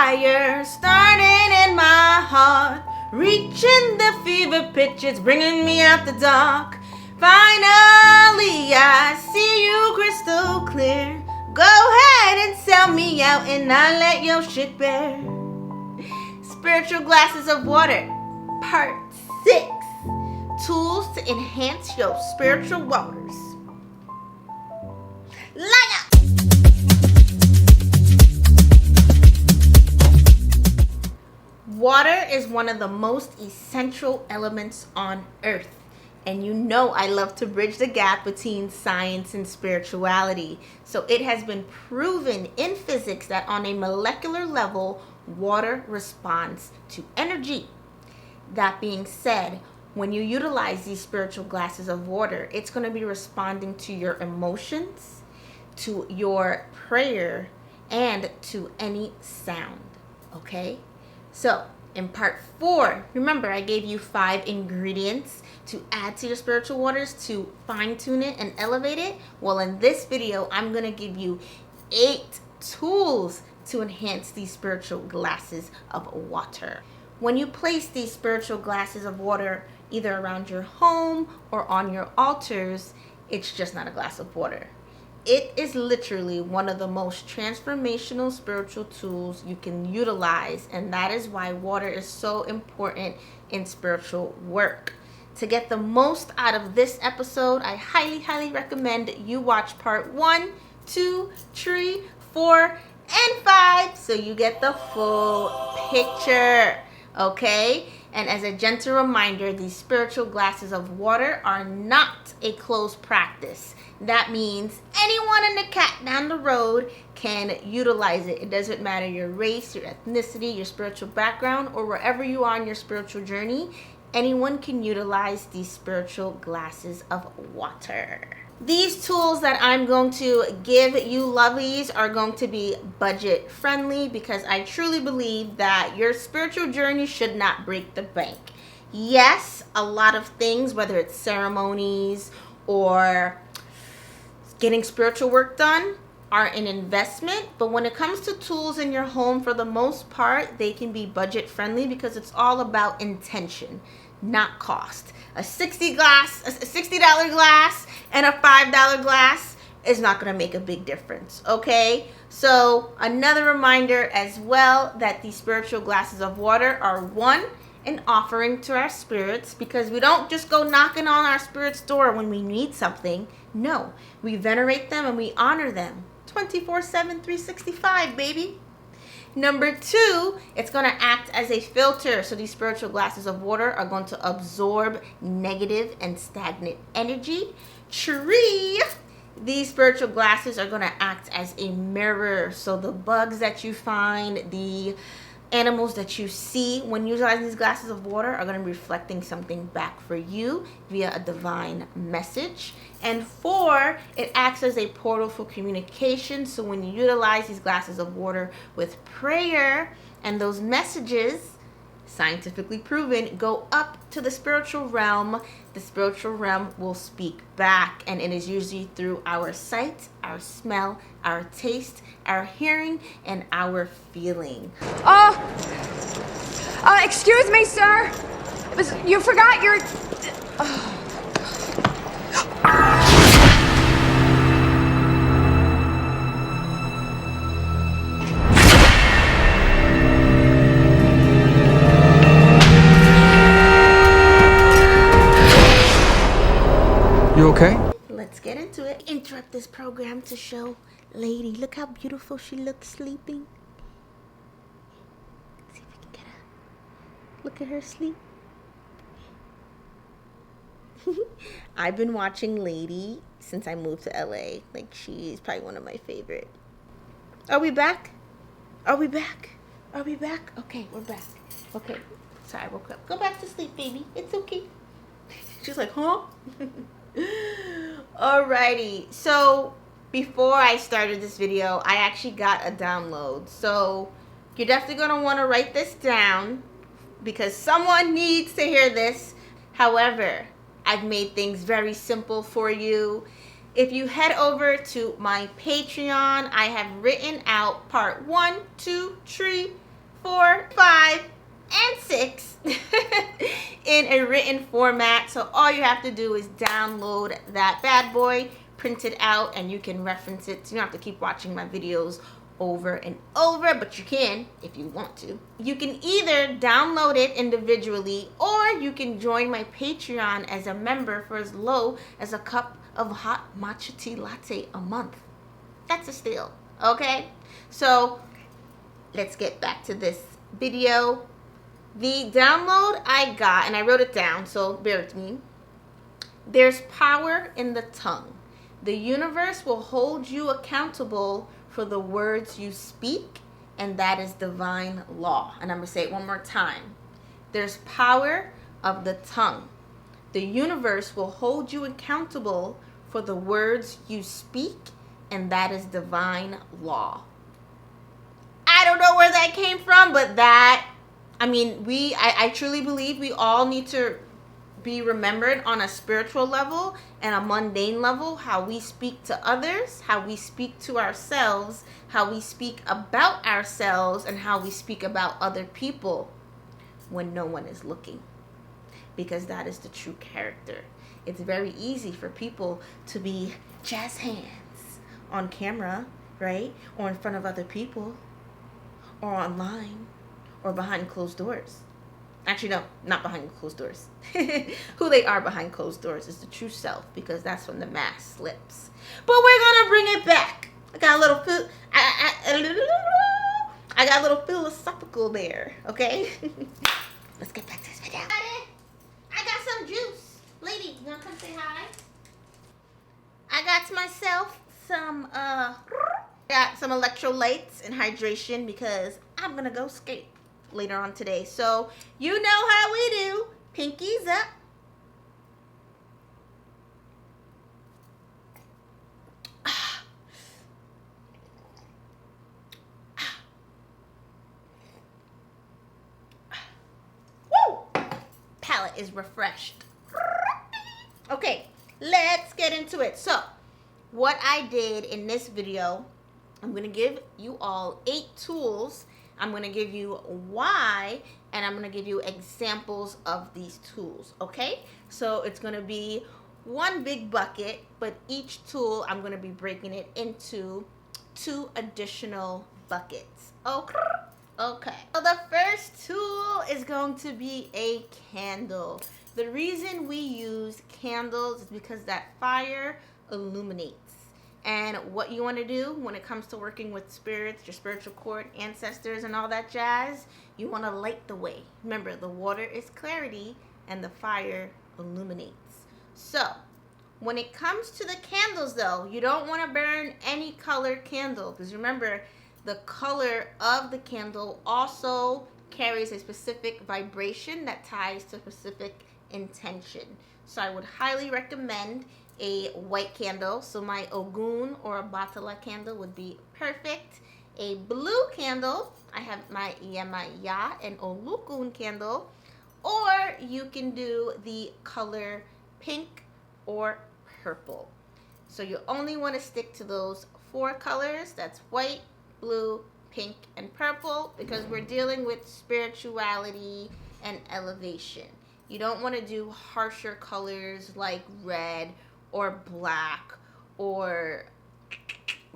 fire starting in my heart, reaching the fever pitch, it's bringing me out the dark. Finally, I see you crystal clear. Go ahead and sell me out and I'll let your shit bear. Spiritual glasses of water, part 6. Tools to enhance your spiritual waters. Line up! Water is one of the most essential elements on earth. And you know I love to bridge the gap between science and spirituality. So it has been proven in physics that on a molecular level, water responds to energy. That being said, when you utilize these spiritual glasses of water, it's going to be responding to your emotions, to your prayer, and to any sound. Okay? So, in part 4, remember I gave you 5 ingredients to add to your spiritual waters to fine-tune it and elevate it. Well, in this video, I'm going to give you 8 tools to enhance these spiritual glasses of water. When you place these spiritual glasses of water either around your home or on your altars, it's just not a glass of water. It is literally one of the most transformational spiritual tools you can utilize, and that is why water is so important in spiritual work. To get the most out of this episode, I highly recommend you watch part 1, 2, 3, 4, and 5 so you get the full picture, okay? And as a gentle reminder, these spiritual glasses of water are not a closed practice. That means anyone in the cat down the road can utilize it. It doesn't matter your race, your ethnicity, your spiritual background, or wherever you are on your spiritual journey. Anyone can utilize these spiritual glasses of water. These tools that I'm going to give you lovelies are going to be budget friendly because I truly believe that your spiritual journey should not break the bank. Yes, a lot of things, whether it's ceremonies or getting spiritual work done, are an investment, but when it comes to tools in your home, for the most part, they can be budget friendly because it's all about intention, not cost. A $60 glass and a $5 glass is not going to make a big difference, okay? So another reminder as well that these spiritual glasses of water are an offering to our spirits, because we don't just go knocking on our spirit's door when we need something. No, we venerate them and we honor them 24/7, 365, baby. Number 2, it's going to act as a filter. So these spiritual glasses of water are going to absorb negative and stagnant energy. 3, these spiritual glasses are going to act as a mirror. So the bugs that you find, the animals that you see when utilizing these glasses of water are going to be reflecting something back for you via a divine message. And 4, it acts as a portal for communication. So when you utilize these glasses of water with prayer, and those messages, scientifically proven, go up to the spiritual realm, the spiritual realm will speak back, and it is usually through our sight, our smell, our taste, our hearing, and our feeling. Excuse me, sir. You forgot your... You okay? Let's get into it. Interrupt this program to show Lady. Look how beautiful she looks sleeping. Let's see if we can get her. Look at her sleep. I've been watching Lady since I moved to LA. Like, she's probably one of my favorite. Are we back? Are we back? Are we back? Okay, we're back. Okay. Sorry, I woke up. Go back to sleep, baby. It's okay. She's like, huh? Alrighty, so before I started this video, I actually got a download. So you're definitely going to want to write this down because someone needs to hear this. However, I've made things very simple for you. If you head over to my Patreon, I have written out part 1, 2, 3, 4, 5, and 6 in a written format. So all you have to do is download that bad boy, print it out, and you can reference it. So you don't have to keep watching my videos over and over, but you can if you want to. You can either download it individually, or you can join my Patreon as a member for as low as a cup of hot matcha tea latte a month. That's a steal, okay? So let's get back to this video. The download I got, and I wrote it down, so bear with me. There's power in the tongue. The universe will hold you accountable for the words you speak, and that is divine law. And I'm going to say it one more time. There's power of the tongue. The universe will hold you accountable for the words you speak, and that is divine law. I don't know where that came from, but that, I mean, I truly believe we all need to be remembered on a spiritual level and a mundane level, how we speak to others, how we speak to ourselves, how we speak about ourselves, and how we speak about other people when no one is looking. Because that is the true character. It's very easy for people to be jazz hands on camera, right? Or in front of other people, or online, or behind closed doors. Actually, no, not behind closed doors. Who they are behind closed doors is the true self, because that's when the mask slips. But we're gonna bring it back. I got a little I got a little philosophical there, okay? Let's get back to this video. I got some juice. Lady, you wanna come say hi? I got myself some got some electrolytes and hydration because I'm gonna go skate later on today. So you know how we do. Pinkies up. Woo! Palate is refreshed. Okay, let's get into it. So what I did in this video, I'm going to give you all 8 tools. I'm going to give you why, and I'm going to give you examples of these tools, okay? So it's going to be one big bucket, but each tool I'm going to be breaking it into 2 additional buckets. Okay. So the first tool is going to be a candle. The reason we use candles is because that fire illuminates. And what you want to do when it comes to working with spirits, your spiritual cord, ancestors, and all that jazz, you want to light the way. Remember, the water is clarity and the fire illuminates. So, when it comes to the candles, though, you don't want to burn any colored candle, because remember, the color of the candle also carries a specific vibration that ties to specific intention. So I would highly recommend a white candle. So my Ogun or a Batala candle would be perfect. A blue candle, I have my Yemaya and Olukun candle. Or you can do the color pink or purple. So you only want to stick to those 4 colors. That's white, blue, pink, and purple, because we're dealing with spirituality and elevation. You don't want to do harsher colors like red or black or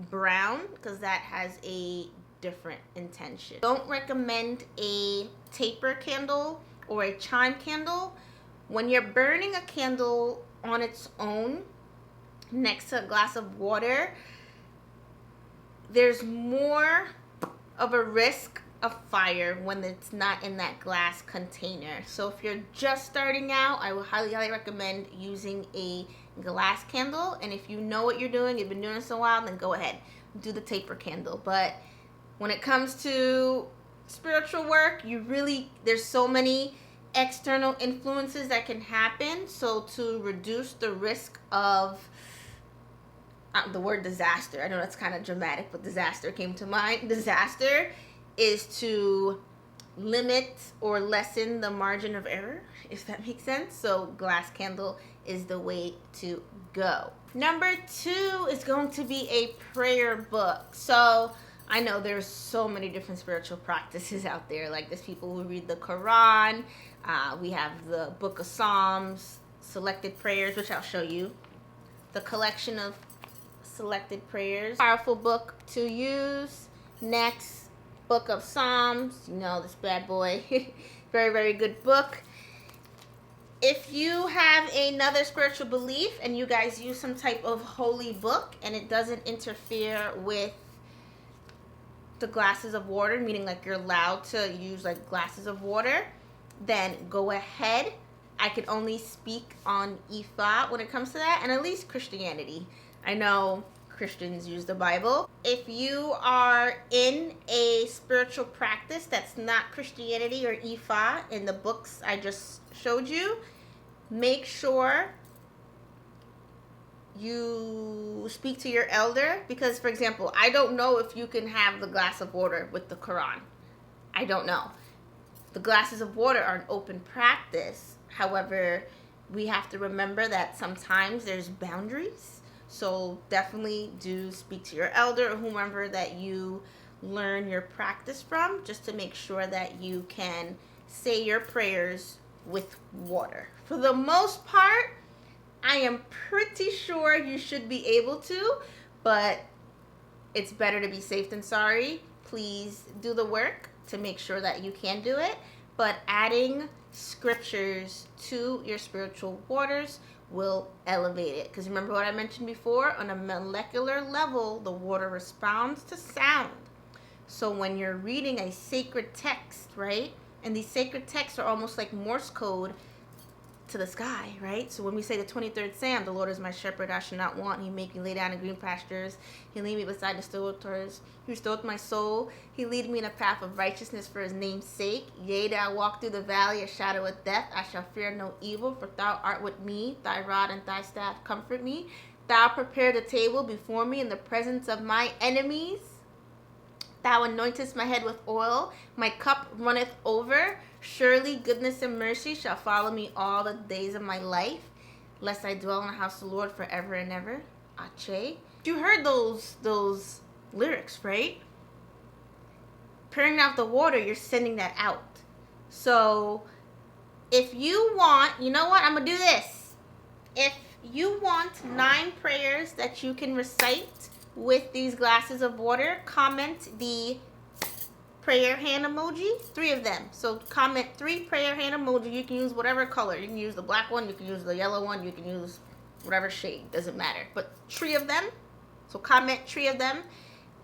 brown, because that has a different intention. Don't recommend a taper candle or a chime candle. When you're burning a candle on its own next to a glass of water, there's more of a risk of fire when it's not in that glass container. So if you're just starting out, I would highly recommend using a glass candle. And if you know what you're doing, you've been doing this a while, then go ahead, do the taper candle. But when it comes to spiritual work, there's so many external influences that can happen. So to reduce the risk of the word disaster, I know that's kind of dramatic, but disaster came to mind. Disaster is to limit or lessen the margin of error, if that makes sense. So glass candle is the way to go. Number 2 is going to be a prayer book. So I know there's so many different spiritual practices out there. Like there's people who read the Quran. We have the Book of Psalms, selected prayers, which I'll show you. The collection of selected prayers. Powerful book to use. Next, Book of Psalms. You know this bad boy. Very, very good book. If you have another spiritual belief and you guys use some type of holy book and it doesn't interfere with the glasses of water, meaning like you're allowed to use like glasses of water, then go ahead. I can only speak on Ifa when it comes to that, and at least Christianity. I know Christians use the Bible. If you are in a spiritual practice that's not Christianity or Ifa in the books I just showed you, make sure you speak to your elder, because for example, I don't know if you can have the glass of water with the Quran. I don't know. The glasses of water are an open practice. However, we have to remember that sometimes there's boundaries. So definitely do speak to your elder or whomever that you learn your practice from, just to make sure that you can say your prayers with water. For the most part, I am pretty sure you should be able to, but it's better to be safe than sorry. Please do the work to make sure that you can do it. But adding scriptures to your spiritual waters will elevate it. Because remember what I mentioned before, on a molecular level, the water responds to sound. So when you're reading a sacred text, right? And these sacred texts are almost like Morse code to the sky, right? So when we say the 23rd Psalm, the Lord is my shepherd, I shall not want. He make me lay down in green pastures. He lead me beside the still waters. He restored my soul. He lead me in a path of righteousness for his name's sake. Yea, though I walk through the valley of shadow of death, I shall fear no evil, for thou art with me. Thy rod and thy staff comfort me. Thou prepare the table before me in the presence of my enemies. Thou anointest my head with oil. My cup runneth over. Surely goodness and mercy shall follow me all the days of my life, lest I dwell in the house of the Lord forever and ever. Ache. You heard those lyrics, right? Pouring out the water, you're sending that out. So if you want, you know what? I'm going to do this. If you want 9 prayers that you can recite with these glasses of water, comment the prayer hand emoji, 3 of them. So comment 3 prayer hand emoji. You can use whatever color. You can use the black one, you can use the yellow one, you can use whatever shade, doesn't matter. But 3 of them. So comment 3 of them,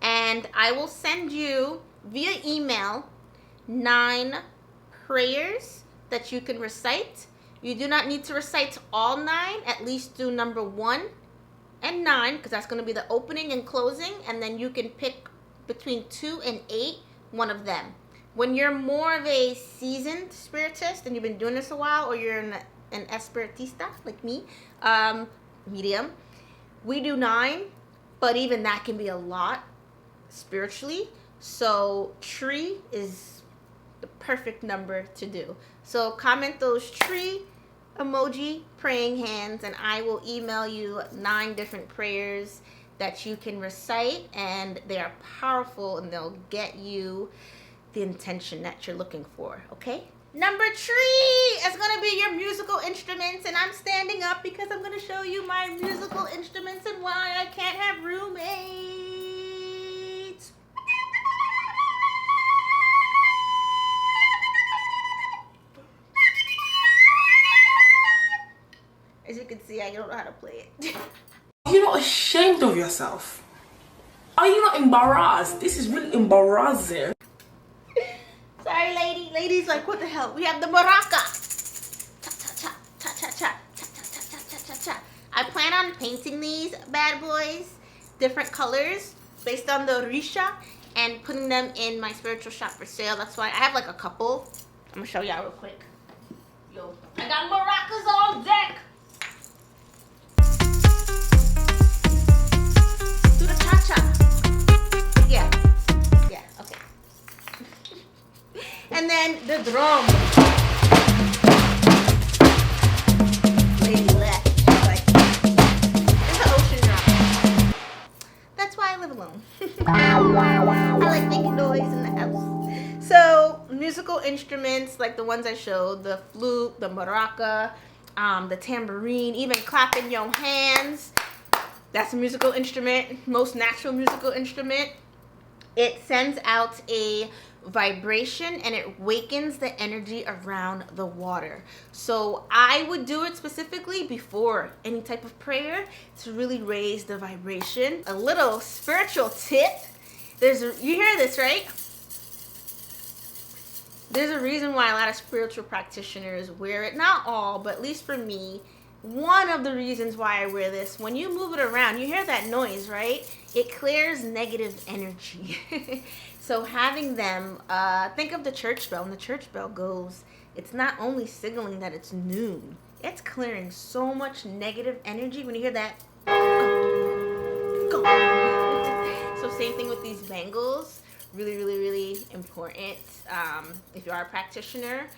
and I will send you via email 9 prayers that you can recite. You do not need to recite all 9. At least do number 1 and 9, because that's going to be the opening and closing, and then you can pick between 2 and 8, one of them. When you're more of a seasoned spiritist and you've been doing this a while, or you're an espiritista like me, medium, we do 9, but even that can be a lot spiritually. So 3 is the perfect number to do. So comment those 3 emoji praying hands, and I will email you 9 different prayers that you can recite, and they are powerful and they'll get you the intention that you're looking for. Okay, number 3 is going to be your musical instruments, and I'm standing up because I'm going to show you my musical instruments and why I can't have roommates. As you can see, I don't know how to play it. Are you not ashamed of yourself? Are you not embarrassed? This is really embarrassing. Sorry, ladies, like what the hell? We have the maraca. Cha-cha-cha. I plan on painting these bad boys different colors based on the risha and putting them in my spiritual shop for sale. That's why I have like a couple. I'm gonna show y'all real quick. Yo, I got maracas on deck. Yeah, okay. And then the drum. Lady left. Like, it's an ocean drum. That's why I live alone. musical instruments like the ones I showed, the flute, the maraca, the tambourine, even clapping your hands, that's a musical instrument, most natural musical instrument. It sends out a vibration and it wakens the energy around the water. So I would do it specifically before any type of prayer to really raise the vibration. A little spiritual tip. You hear this, right? There's a reason why a lot of spiritual practitioners wear it. Not all, but at least for me, one of the reasons why I wear this, when you move it around, you hear that noise, right? It clears negative energy. So having them, think of the church bell. When the church bell goes, it's not only signaling that it's noon, it's clearing so much negative energy. When you hear that, go. So same thing with these bangles. Really, really, really important. If you are a practitioner,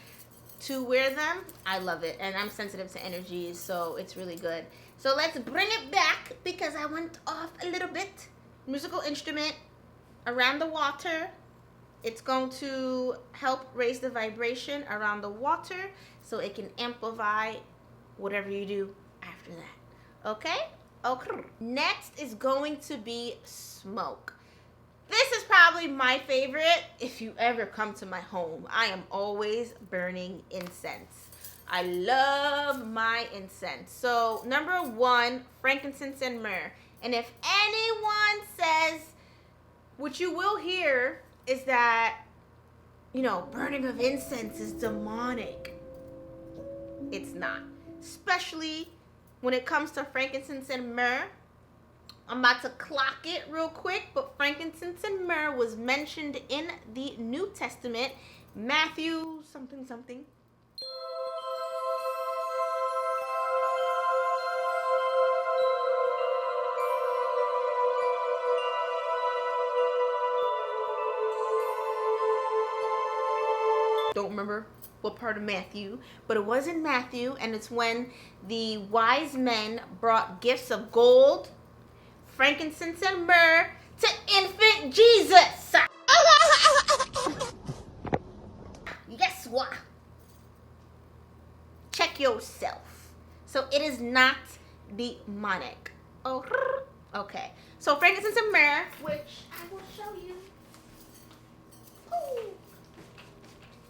to wear them. I love it, and I'm sensitive to energies, so it's really good. So let's bring it back because I went off a little bit. Musical instrument around the water. It's going to help raise the vibration around the water so it can amplify whatever you do after that. Okay. Next is going to be smoke. This is probably my favorite. If you ever come to my home, I am always burning incense. I love my incense. So number one, frankincense and myrrh. And if anyone says, what you will hear is that, burning of incense is demonic. It's not. Especially when it comes to frankincense and myrrh. I'm about to clock it real quick, but frankincense and myrrh was mentioned in the New Testament, Matthew something. Don't remember what part of Matthew, but it was in Matthew, and it's when the wise men brought gifts of gold, frankincense and myrrh to infant Jesus. Guess what? Check yourself. So it is not demonic. Oh, okay. So frankincense and myrrh, which I will show you. Ooh.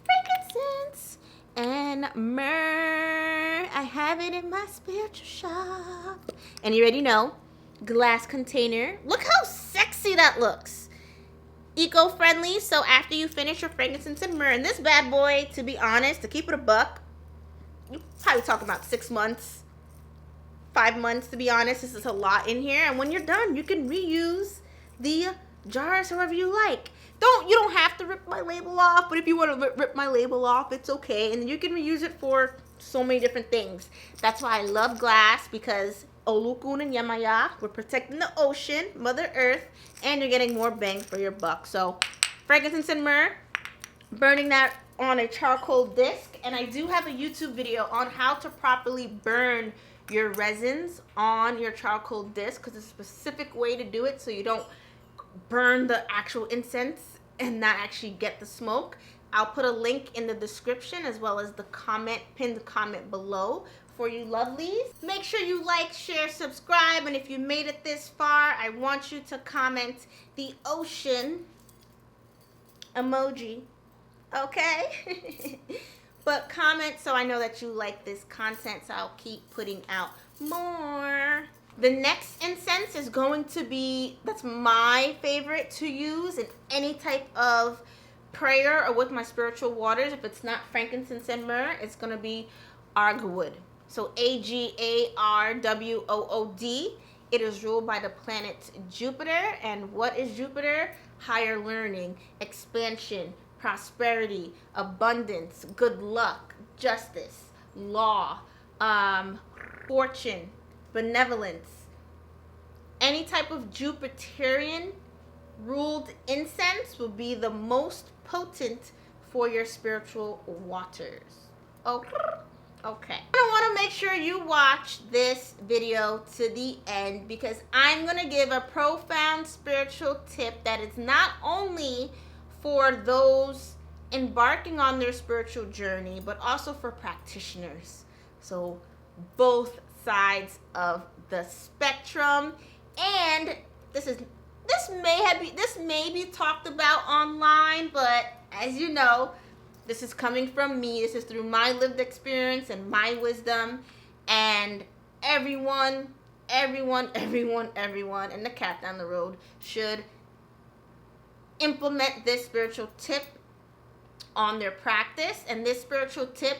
Frankincense and myrrh. I have it in my spiritual shop. And you already know. Glass container. Look how sexy that looks. Eco-friendly. So after you finish your frankincense and myrrh, and this bad boy, to be honest, to keep it a buck, you probably talking about 6 months, 5 months, to be honest. This is a lot in here. And when you're done, you can reuse the jars however you like. You don't have to rip my label off, but if you want to rip my label off, it's okay. And then you can reuse it for so many different things. That's why I love glass, because Olukun and Yamaya, we're protecting the ocean, Mother Earth, and you're getting more bang for your buck. So frankincense and myrrh, burning that on a charcoal disc. And I do have a YouTube video on how to properly burn your resins on your charcoal disc, because it's a specific way to do it so you don't burn the actual incense and not actually get the smoke. I'll put a link in the description as well as the pinned comment below for you lovelies. Make sure you like, share, subscribe, and if you made it this far, I want you to comment the ocean emoji, okay? But comment so I know that you like this content, so I'll keep putting out more. The next incense is going to be, that's my favorite to use in any type of prayer or with my spiritual waters. If it's not frankincense and myrrh, it's going to be Argwood. So Agarwood. It is ruled by the planet Jupiter. And what is Jupiter? Higher learning, expansion, prosperity, abundance, good luck, justice, law, fortune, benevolence. Any type of Jupiterian ruled incense will be the most potent for your spiritual waters. Okay. I want to make sure you watch this video to the end, because I'm going to give a profound spiritual tip that is not only for those embarking on their spiritual journey, but also for practitioners. So both sides of the spectrum. And this may be talked about online, but as you know, this is coming from me. This is through my lived experience and my wisdom. And everyone, and the cat down the road should implement this spiritual tip on their practice. And this spiritual tip,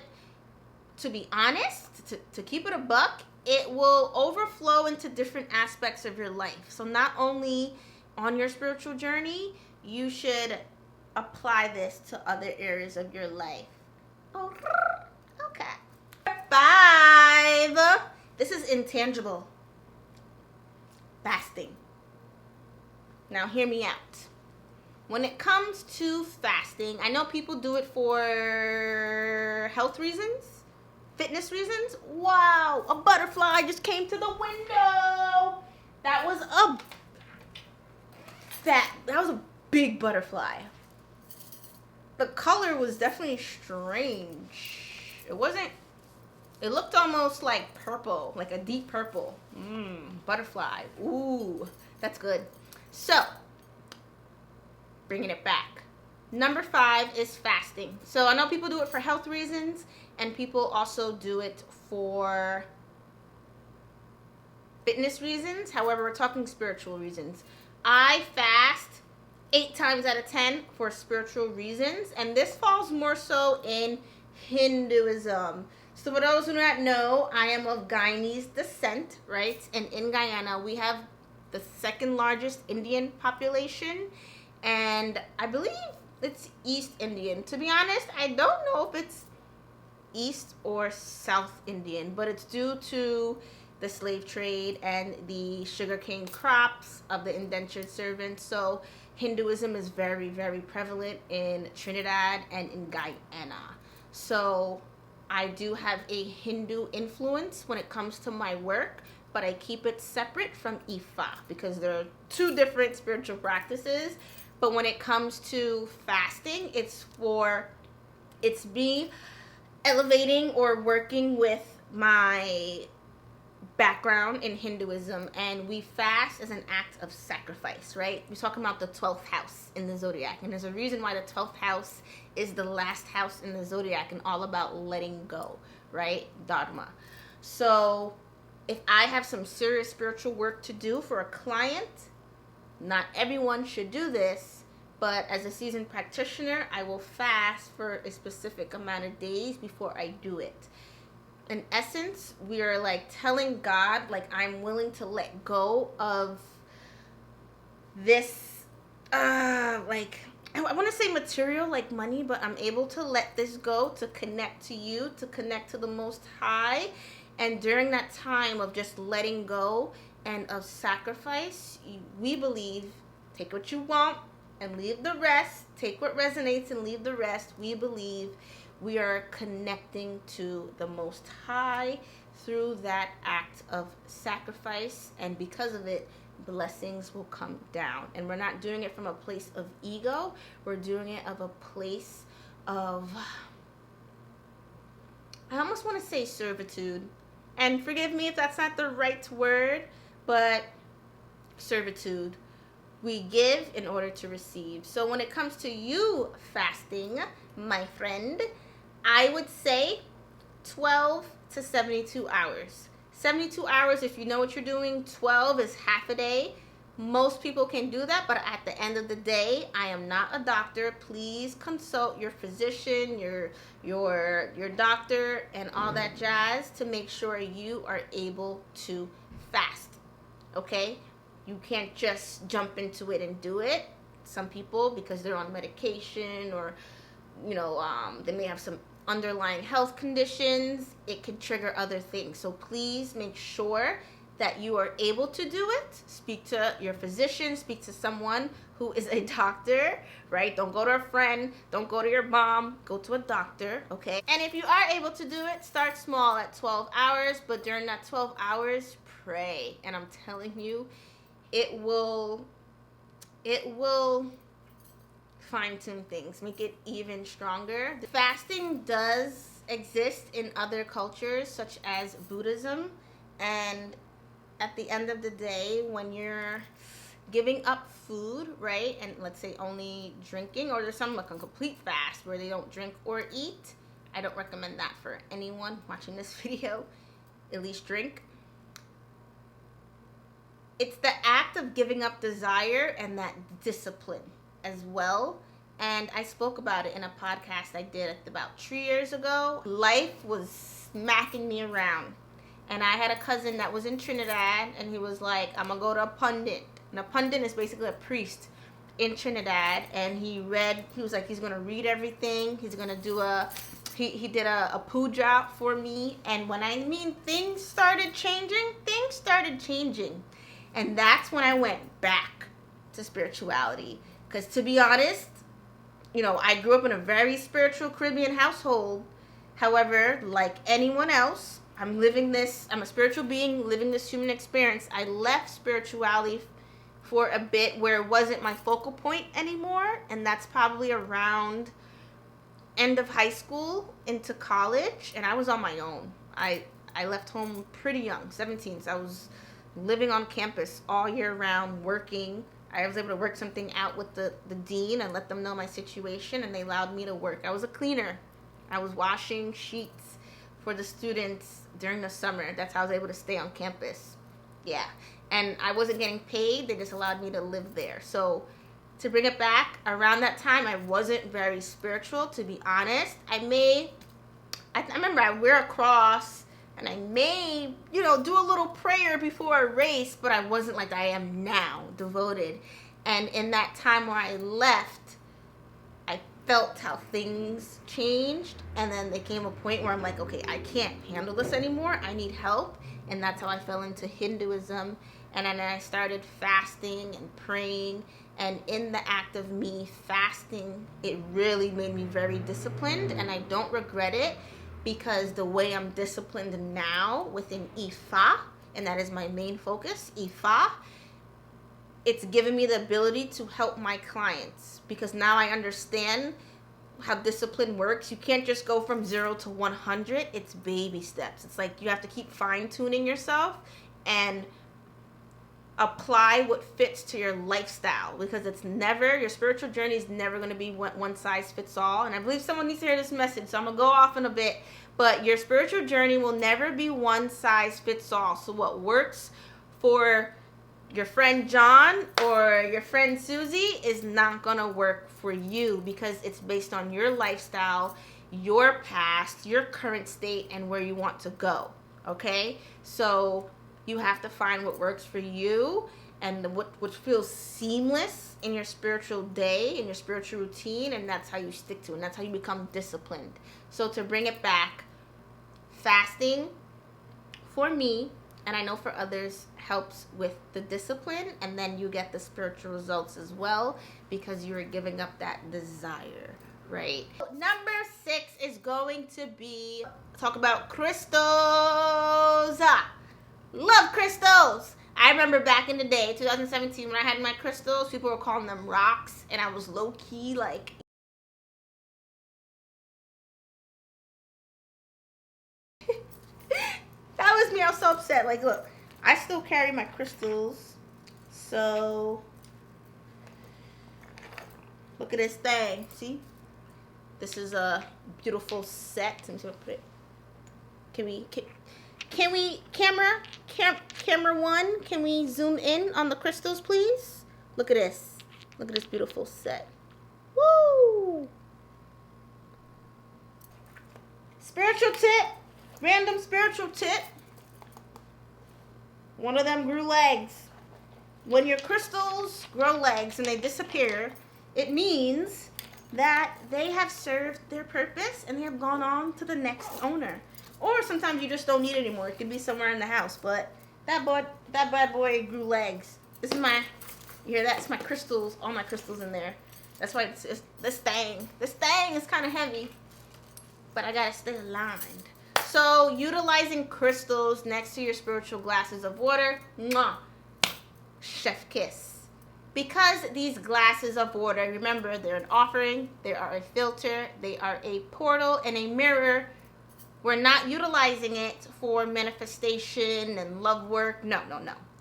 to be honest, to keep it a buck, it will overflow into different aspects of your life. So not only on your spiritual journey, you should apply this to other areas of your life. Okay. 5. This is intangible. Fasting. Now hear me out. When it comes to fasting, I know people do it for health reasons, fitness reasons. Wow, a butterfly just came to the window. That was a big butterfly. The color was definitely strange. It looked almost like purple, like a deep purple. Butterfly. Ooh, that's good. So, bringing it back. Number 5 is fasting. So I know people do it for health reasons, and people also do it for fitness reasons. However, we're talking spiritual reasons. I fast 8 times out of 10 for spiritual reasons, and this falls more so in Hinduism. So for those who do not know, I am of Guyanese descent, right? And in Guyana, we have the second largest Indian population, and I believe it's East Indian. To be honest, I don't know if it's East or South Indian, but it's due to the slave trade and the sugarcane crops of the indentured servants. So Hinduism is very, very prevalent in Trinidad and in Guyana. So I do have a Hindu influence when it comes to my work, but I keep it separate from Ifa because there are 2 different spiritual practices. But when it comes to fasting, it's me elevating or working with my background in Hinduism, and we fast as an act of sacrifice, right? We're talking about the 12th house in the zodiac, and there's a reason why the 12th house is the last house in the zodiac and all about letting go, right? Dharma. So if I have some serious spiritual work to do for a client, not everyone should do this, but as a seasoned practitioner, I will fast for a specific amount of days before I do it. In essence, we are like telling God, like, I'm willing to let go of this, I want to say material, like money, but I'm able to let this go to connect to you, to connect to the Most High. And during that time of just letting go and of sacrifice, we believe, take what you want and leave the rest. Take what resonates and leave the rest. We believe we are connecting to the Most High through that act of sacrifice, and because of it, blessings will come down. And we're not doing it from a place of ego. We're doing it of a place of, I almost want to say servitude. And forgive me if that's not the right word, but servitude. We give in order to receive. So when it comes to you fasting, my friend, I would say 12 to 72 hours. 72 hours, if you know what you're doing. 12 is half a day. Most people can do that, but at the end of the day, I am not a doctor. Please consult your physician, your doctor, and all that jazz to make sure you are able to fast. Okay? You can't just jump into it and do it. Some people, because they're on medication or, they may have some underlying health conditions, it can trigger other things. So please make sure that you are able to do it. Speak to your physician, speak to someone who is a doctor, right? Don't go to a friend, don't go to your mom, go to a doctor, okay? And if you are able to do it, start small at 12 hours, but during that 12 hours, pray. And I'm telling you, it will fine-tune things, make it even stronger. Fasting does exist in other cultures, such as Buddhism, and at the end of the day, when you're giving up food, right, and let's say only drinking, or there's some like a complete fast where they don't drink or eat, I don't recommend that for anyone watching this video. At least drink. It's the act of giving up desire and that discipline as well. And I spoke about it in a podcast I did about 3 years ago. Life was smacking me around. And I had a cousin that was in Trinidad, and he was like, I'm going to go to a pundit. And a pundit is basically a priest in Trinidad. And he was like, he's going to read everything. He's going to do he did a puja for me. And when I mean things started changing. And that's when I went back to spirituality. Because to be honest, you know, I grew up in a very spiritual Caribbean household. However, like anyone else, I'm a spiritual being living this human experience. I left spirituality for a bit where it wasn't my focal point anymore. And that's probably around end of high school into college. And I was on my own. I left home pretty young, 17. So I was living on campus all year round, working. I was able to work something out with the dean and let them know my situation, and they allowed me to work. I was a cleaner. I was washing sheets for the students during the summer. That's how I was able to stay on campus. Yeah. And I wasn't getting paid. They just allowed me to live there. So to bring it back, around that time, I wasn't very spiritual, to be honest. I remember I wear a cross, and I may, do a little prayer before a race, but I wasn't like I am now, devoted. And in that time where I left, I felt how things changed. And then there came a point where I'm like, okay, I can't handle this anymore. I need help. And that's how I fell into Hinduism. And then I started fasting and praying. And in the act of me fasting, it really made me very disciplined. And I don't regret it. Because the way I'm disciplined now within Ifa, and that is my main focus, Ifa, it's given me the ability to help my clients. Because now I understand how discipline works. You can't just go from 0 to 100. It's baby steps. It's like you have to keep fine-tuning yourself and apply what fits to your lifestyle, because your spiritual journey is never going to be one size fits all. And I believe someone needs to hear this message, so I'm going to go off in a bit. But your spiritual journey will never be one size fits all. So what works for your friend John or your friend Susie is not going to work for you, because it's based on your lifestyle, your past, your current state, and where you want to go. Okay? So you have to find what works for you and what feels seamless in your spiritual day, in your spiritual routine, and that's how you stick to it, and that's how you become disciplined. So to bring it back, fasting for me, and I know for others, helps with the discipline, and then you get the spiritual results as well, because you're giving up that desire, right? Number 6 is going to be talk about crystals. Love crystals. I remember back in the day, 2017, when I had my crystals, people were calling them rocks, and I was low-key like, that was me. I was so upset. Like, look, I still carry my crystals. So, look at this thing. See? This is a beautiful set. I'm just gonna put it. Can we, camera one, can we zoom in on the crystals, please? Look at this. Look at this beautiful set. Woo! Spiritual tip. Random spiritual tip. One of them grew legs. When your crystals grow legs and they disappear, it means that they have served their purpose and they have gone on to the next owner. Or sometimes you just don't need it anymore. It could be somewhere in the house, but that bad boy grew legs. This is my, you hear that? It's my crystals, all my crystals in there. That's why it's this thing. This thing is kind of heavy, but I gotta stay aligned. So utilizing crystals next to your spiritual glasses of water, mwah, chef kiss. Because these glasses of water, remember, they're an offering, they are a filter, they are a portal and a mirror. We're not utilizing it for manifestation and love work. No.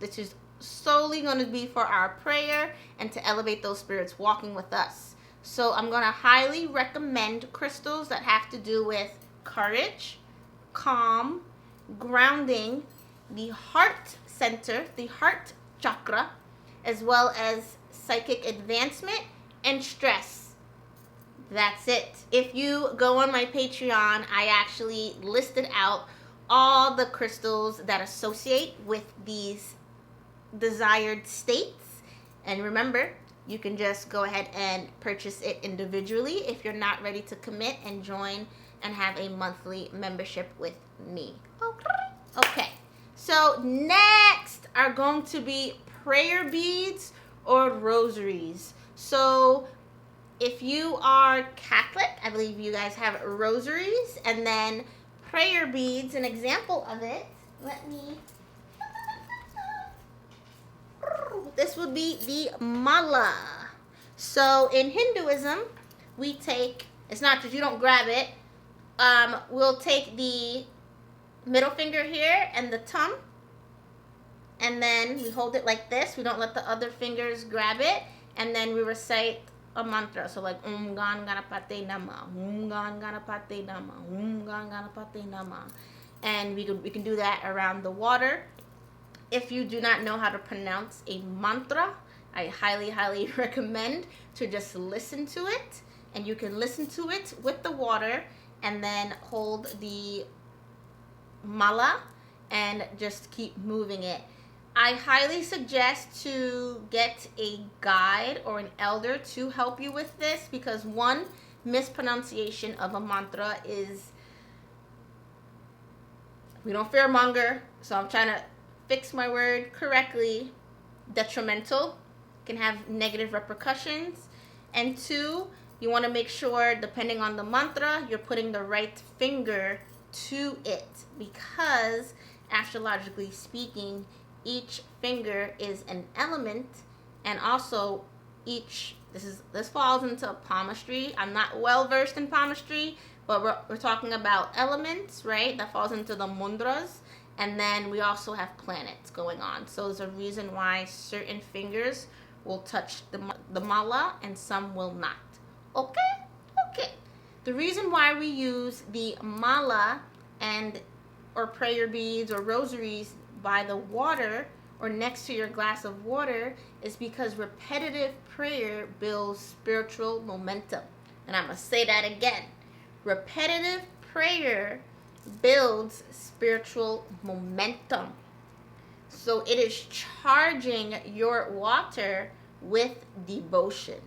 This is solely going to be for our prayer and to elevate those spirits walking with us. So I'm going to highly recommend crystals that have to do with courage, calm, grounding, the heart center, the heart chakra, as well as psychic advancement and stress. That's it. If you go on my Patreon, I actually listed out all the crystals that associate with these desired states. And remember, you can just go ahead and purchase it individually if you're not ready to commit and join and have a monthly membership with me. Okay. So next are going to be prayer beads or rosaries. So if you are Catholic, I believe you guys have rosaries, and then prayer beads. An example of it, this would be the mala. So in Hinduism, we take, it's not that you don't grab it, we'll take the middle finger here and the thumb, and then we hold it like this. We don't let the other fingers grab it, and then we recite a mantra. So like Gan Ganapate Nama, Gan Ganapate Nama, Gan Ganapate Nama. And we can do that around the water. If you do not know how to pronounce a mantra, I highly recommend to just listen to it. And you can listen to it with the water and then hold the mala and just keep moving it. I highly suggest to get a guide or an elder to help you with this, because one mispronunciation of a mantra is, we don't fearmonger, so I'm trying to fix my word correctly, detrimental, can have negative repercussions. And two, you want to make sure, depending on the mantra, you're putting the right finger to it, because astrologically speaking, each finger is an element, and also this falls into palmistry. I'm not well versed in palmistry, but we're talking about elements, right? That falls into the mudras, and then we also have planets going on. So there's a reason why certain fingers will touch the mala and some will not. Okay. The reason why we use the mala or prayer beads or rosaries by the water or next to your glass of water is because repetitive prayer builds spiritual momentum. And I'm going to say that again. Repetitive prayer builds spiritual momentum. So it is charging your water with devotion.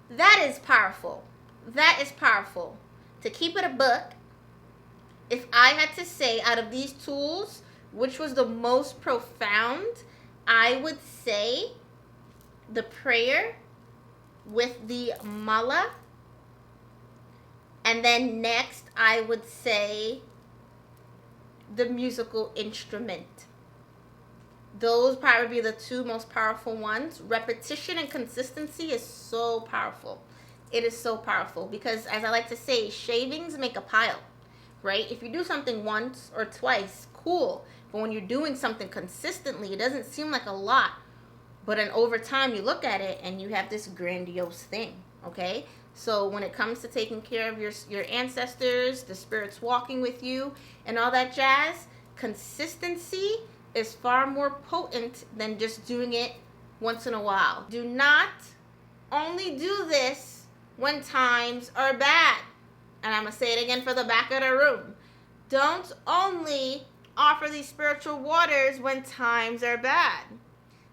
That is powerful. To keep it a book, if I had to say out of these tools, which was the most profound, I would say the prayer with the mala. And then next, I would say the musical instrument. Those probably be the two most powerful ones. Repetition and consistency is so powerful. It is so powerful because, as I like to say, shavings make a pile, right? If you do something once or twice, cool. But when you're doing something consistently, it doesn't seem like a lot. But then over time, you look at it and you have this grandiose thing, okay? So when it comes to taking care of your ancestors, the spirits walking with you, and all that jazz, consistency is far more potent than just doing it once in a while. Do not only do this when times are bad. And I'm going to say it again for the back of the room. Don't only offer these spiritual waters when times are bad.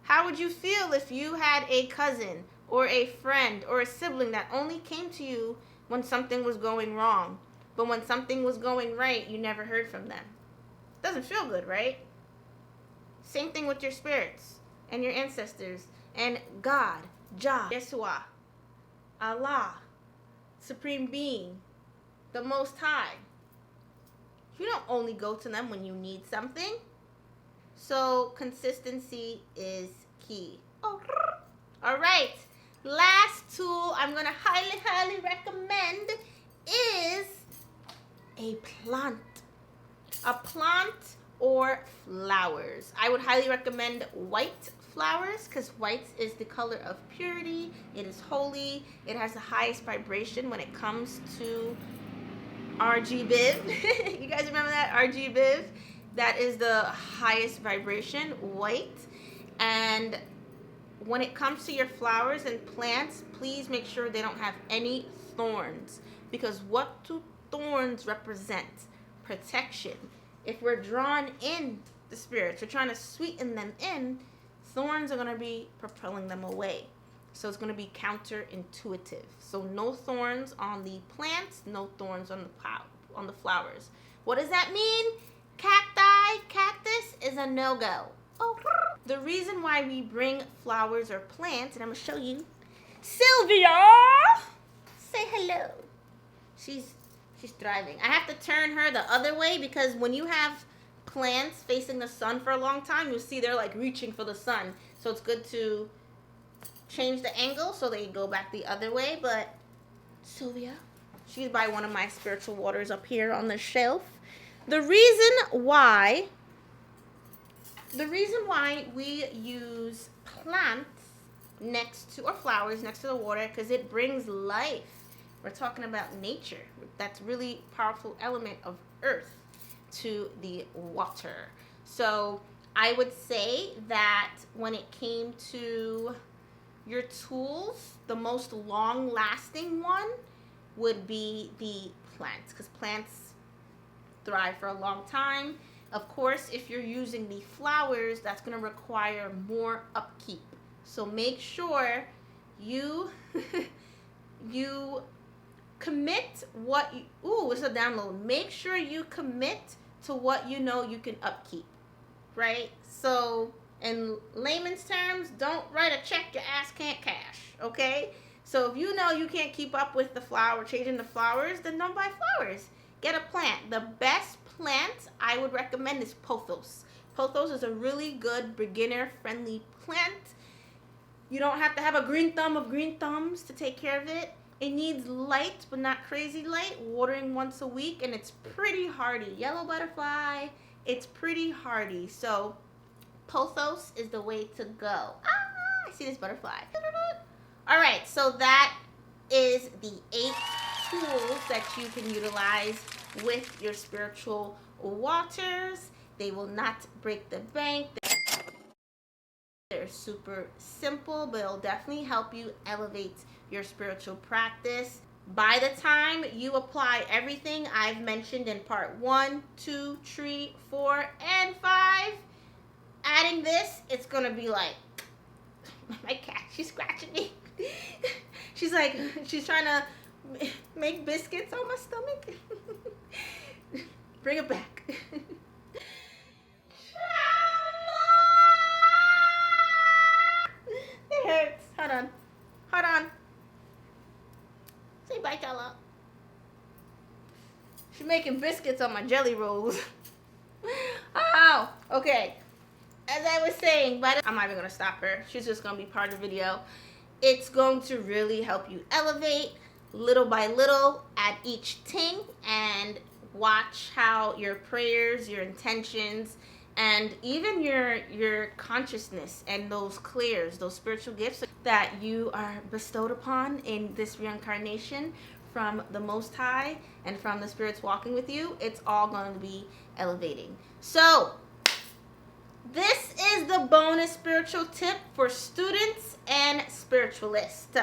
How would you feel if you had a cousin or a friend or a sibling that only came to you when something was going wrong, but when something was going right, you never heard from them? Doesn't feel good, right? Same thing with your spirits and your ancestors and God, Jah, Yeshua, Allah, Supreme Being, the Most High. You don't only go to them when you need something. So consistency is key. All right. Last tool I'm going to highly, highly recommend is a plant. A plant or flowers. I would highly recommend white flowers because white is the color of purity. It is holy. It has the highest vibration when it comes to RG-Biv. You guys remember that? RG-Biv? That is the highest vibration, white. And when it comes to your flowers and plants, please make sure they don't have any thorns. Because what do thorns represent? Protection. If we're drawn in the spirits, we're trying to sweeten them in, thorns are going to be propelling them away. So it's going to be counterintuitive. So no thorns on the plants, no thorns on the flowers. What does that mean? Cactus is a no-go. Oh. The reason why we bring flowers or plants, and I'm going to show you. Sylvia! Say hello. She's thriving. I have to turn her the other way because when you have plants facing the sun for a long time, you'll see they're like reaching for the sun. So it's good to change the angle so they go back the other way. But Sylvia, she's by one of my spiritual waters up here on the shelf. The reason why we use plants next to, or flowers next to the water, because it brings life. We're talking about nature. That's really powerful element of earth to the water. So I would say that when it came to your tools, the most long-lasting one would be the plants, because plants thrive for a long time. Of course, if you're using the flowers, that's going to require more upkeep. So make sure you commit what you, it's a download. Make sure you commit to what you know you can upkeep, right? So in layman's terms, don't write a check your ass can't cash, okay? So if you know you can't keep up with the flower, changing the flowers, then don't buy flowers. Get a plant. The best plant I would recommend is pothos. Pothos is a really good beginner-friendly plant. You don't have to have a green thumb of green thumbs to take care of it. It needs light, but not crazy light, watering once a week, and it's pretty hardy. Yellow butterfly, it's pretty hardy. So pothos is the way to go. I see this butterfly. All right, so that is the 8 tools that you can utilize with your spiritual waters. They will not break the bank. They're super simple, but it'll definitely help you elevate your spiritual practice. By the time you apply everything I've mentioned in part 1, 2, 3, 4, and 5, adding this, it's gonna be like, my cat, she's scratching me. She's like, she's trying to make biscuits on my stomach. Bring it back. It hurts. Hold on. Hold on. Say bye, Tala. She's making biscuits on my jelly rolls. Oh, okay. As I was saying, I'm not even going to stop her. She's just going to be part of the video. It's going to really help you elevate little by little at each ting, and watch how your prayers, your intentions, and even your consciousness and those clears, those spiritual gifts that you are bestowed upon in this reincarnation from the Most High and from the spirits walking with you, it's all going to be elevating. So this is the bonus spiritual tip for students and spiritualists.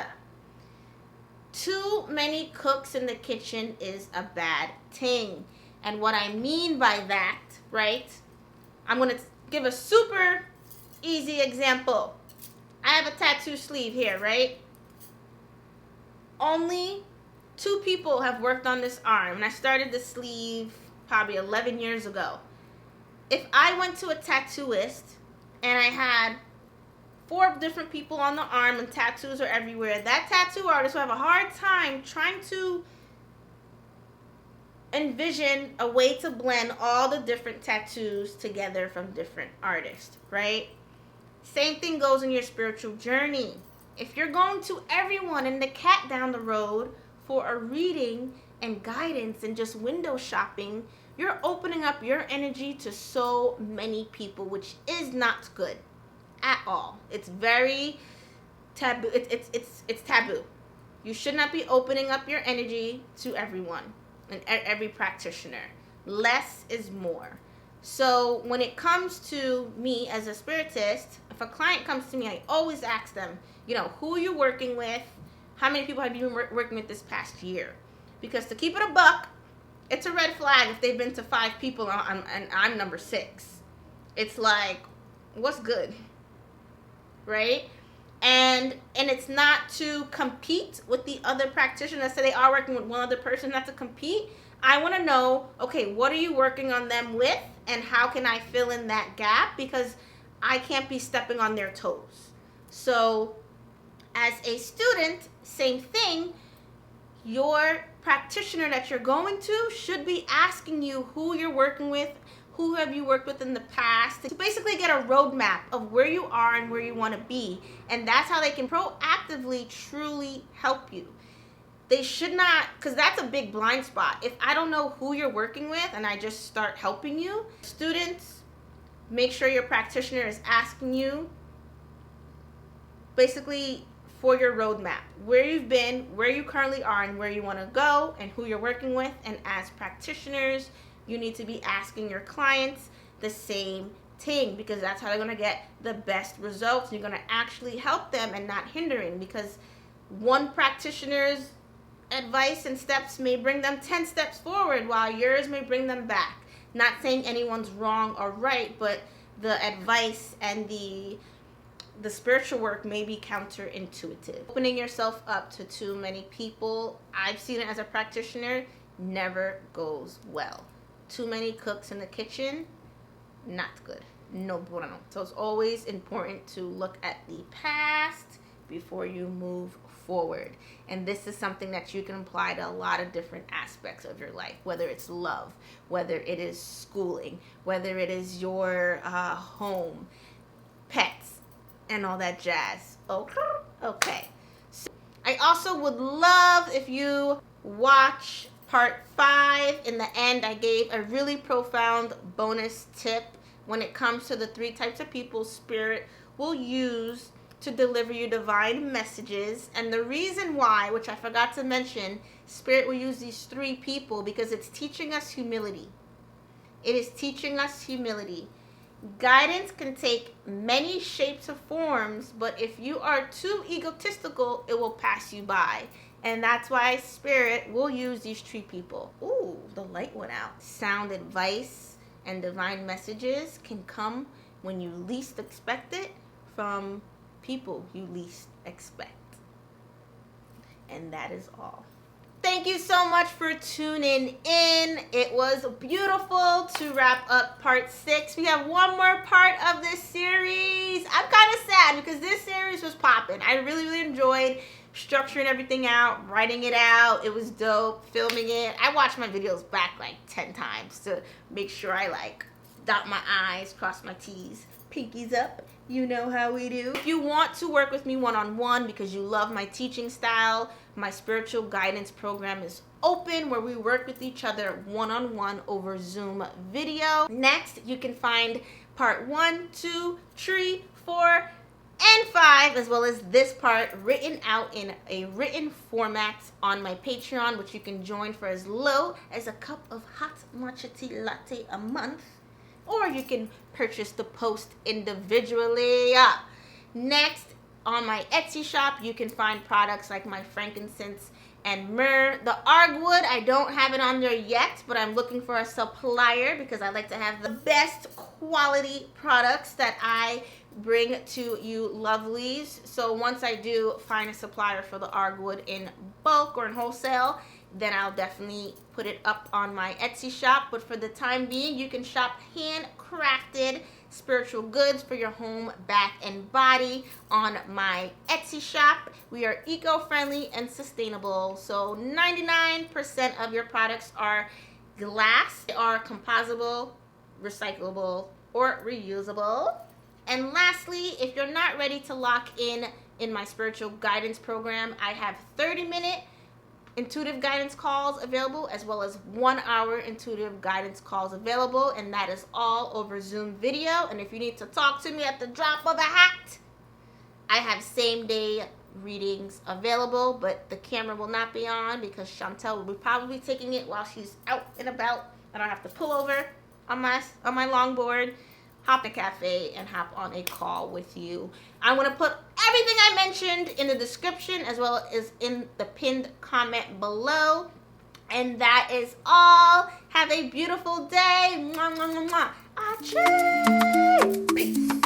Too many cooks in the kitchen is a bad thing. And what I mean by that, right? I'm going to give a super easy example. I have a tattoo sleeve here, right? Only 2 people have worked on this arm. And I started the sleeve probably 11 years ago. If I went to a tattooist and I had 4 different people on the arm and tattoos are everywhere, that tattoo artist will have a hard time trying to envision a way to blend all the different tattoos together from different artists, right? Same thing goes in your spiritual journey. if you're going to everyone and the cat down the road for a reading and guidance and just window shopping, you're opening up your energy to so many people, which is not good at all. It's very taboo. It's taboo. You should not be opening up your energy to everyone and every practitioner. Less is more. So when it comes to me as a spiritist, if a client comes to me, I always ask them, who are you working with? How many people have you been working with this past year? Because to keep it a buck, it's a red flag if they've been to 5 people and I'm number 6. It's like, what's good? Right? And it's not to compete with the other practitioners. Let's say they are working with one other person, not to compete. I want to know, okay, what are you working on them with, and how can I fill in that gap? Because I can't be stepping on their toes. So as a student, same thing. Your practitioner that you're going to should be asking you who you're working with, who have you worked with in the past, to basically get a roadmap of where you are and where you want to be. And that's how they can proactively truly help you. They should not, because that's a big blind spot. If I don't know who you're working with and I just start helping you, students, make sure your practitioner is asking you basically for your roadmap, where you've been, where you currently are, and where you want to go, and who you're working with. And as practitioners, you need to be asking your clients the same thing, because that's how they're going to get the best results. You're going to actually help them and not hindering, because one practitioner's advice and steps may bring them 10 steps forward, while yours may bring them back. Not saying anyone's wrong or right, but the advice and the spiritual work may be counterintuitive. Opening yourself up to too many people, I've seen it as a practitioner, never goes well. Too many cooks in the kitchen, not good. No bueno. So it's always important to look at the past before you move forward. And this is something that you can apply to a lot of different aspects of your life, whether it's love, whether it is schooling, whether it is your home, pets, and all that jazz. Okay. So I also would love if you watch part 5. In the end, I gave a really profound bonus tip when it comes to the 3 types of people Spirit will use to deliver you divine messages. And the reason why, which I forgot to mention, Spirit will use these 3 people because it's teaching us humility. It is teaching us humility. Guidance can take many shapes or forms, but if you are too egotistical, it will pass you by. And that's why Spirit will use these 3 people. Ooh, the light went out. Sound advice and divine messages can come when you least expect it from people you least expect. And that is all. Thank you so much for tuning in. It was beautiful to wrap up part 6. We have one more part of this series. I'm kind of sad because this series was popping. I really enjoyed structuring everything out, writing it out. It was dope, filming it. I watched my videos back like 10 times to make sure I dot my I's, cross my T's, pinkies up. You know how we do. If you want to work with me one-on-one because you love my teaching style, my spiritual guidance program is open, where we work with each other one-on-one over Zoom video. Next, you can find part 1, 2, 3, 4, and 5, as well as this part written out in a written format on my Patreon, which you can join for as low as a cup of hot matcha tea latte a month, or you can purchase the post individually. Next, on my Etsy shop, you can find products like my frankincense and myrrh. The Argud, I don't have it on there yet, but I'm looking for a supplier because I like to have the best quality products that I bring to you lovelies. So once I do find a supplier for the Argud in bulk or in wholesale, then I'll definitely put it up on my Etsy shop. But for the time being, you can shop handcrafted spiritual goods for your home, bath, and body on my Etsy shop. We are eco-friendly and sustainable. So 99% of your products are glass. They are composable, recyclable, or reusable. And lastly, if you're not ready to lock in in my spiritual guidance program, I have 30-minute intuitive guidance calls available, as well as 1 hour intuitive guidance calls available, and that is all over Zoom video. And if you need to talk to me at the drop of a hat, I have same day readings available, but the camera will not be on because Shontel will be probably taking it while she's out and about. I don't have to pull over on my longboard, hop in a cafe, and hop on a call with you. I want to put everything I mentioned in the description as well as in the pinned comment below. And that is all. Have a beautiful day. Mwah, mwah, mwah, mwah. Achoo! Peace.